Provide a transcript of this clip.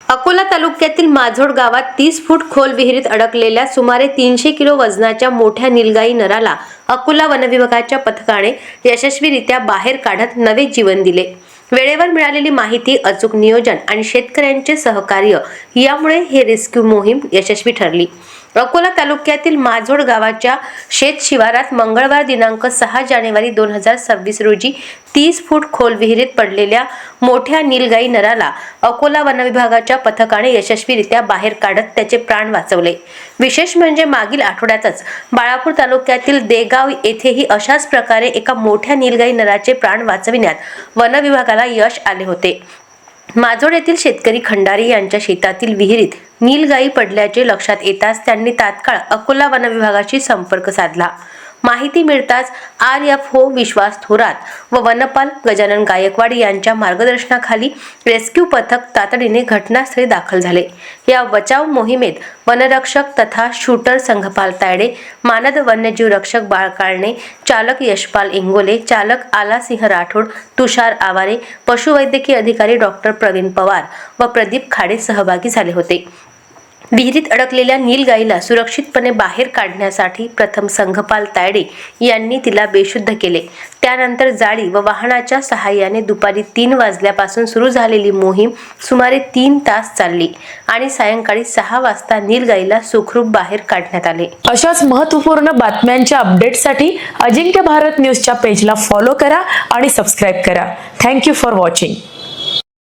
अकोला तालुक्यातील माझोड गावात 30 फूट खोल विहिरीत अडकलेल्या सुमारे 300 किलो वजनाच्या मोठ्या नीलगाई नराला अकोला वनविभागाच्या पथकाने यशस्वीरित्या बाहेर काढत नवे जीवन दिले। वेळेवर मिळालेली माहिती, अचूक नियोजन आणि शेतकऱ्यांचे सहकार्य यामुळे हे रेस्क्यू मोहीम यशस्वी ठरली। अकोला तालुक्यातील माझोड गावाच्या शेत शिवारात मंगळवार दिनांक 6 जानेवारी 2026 रोजी 30 फूट खोल विहिरीत पडलेल्या मोठ्या नीलगाई नराला अकोला वनविभागाच्या पथकाने यशस्वीरित्या बाहेर काढत त्याचे प्राण वाचवले। विशेष म्हणजे मागील आठवड्यातच बाळापूर तालुक्यातील देगाव येथेही अशाच प्रकारे एका मोठ्या नीलगाई नराचे प्राण वाचविण्यात वनविभागाला यश आले होते। माझोड येथील शेतकरी खंडारी यांच्या शेतातील विहिरीत नीलगाई पडल्याचे लक्षात येताच त्यांनी तात्काळ अकोला वनविभागाशी संपर्क साधला। माहिती मिळताच RFO विश्वास थोरात व वनपाल गजानन गायकवाड यांच्या मार्गदर्शनाखाली रेस्क्यू पथक तातडीने घटनास्थळी दाखल झाले। या बचाव मोहिमेत वनरक्षक तथा शूटर संघपाल तायडे, मानद वन्यजीव रक्षक बाळ काळणे, चालक यशपाल इंगोले, चालक आलासिंह राठोड, तुषार आवारे, पशुवैद्यकीय अधिकारी डॉक्टर प्रवीण पवार व प्रदीप खाडे सहभागी झाले होते। विहिरीत अडकलेल्या नीलगाईला सुरक्षितपणे बाहेर काढण्यासाठी प्रथम संघपाल तायडे यांनी तिला बेशुद्ध केले। त्यानंतर जाळी व वाहनाच्या सहाय्याने दुपारी 3 वाजल्यापासून सुरू झालेली मोहीम सुमारे 3 तास चालली आणि सायंकाळी 6 वाजता नीलगाईला सुखरूप बाहेर काढण्यात आले। अशाच महत्त्वपूर्ण बातम्यांच्या अपडेटसाठी अजिंक्य भारत न्यूजच्या पेजला फॉलो करा आणि सबस्क्राइब करा। Thank you for watching.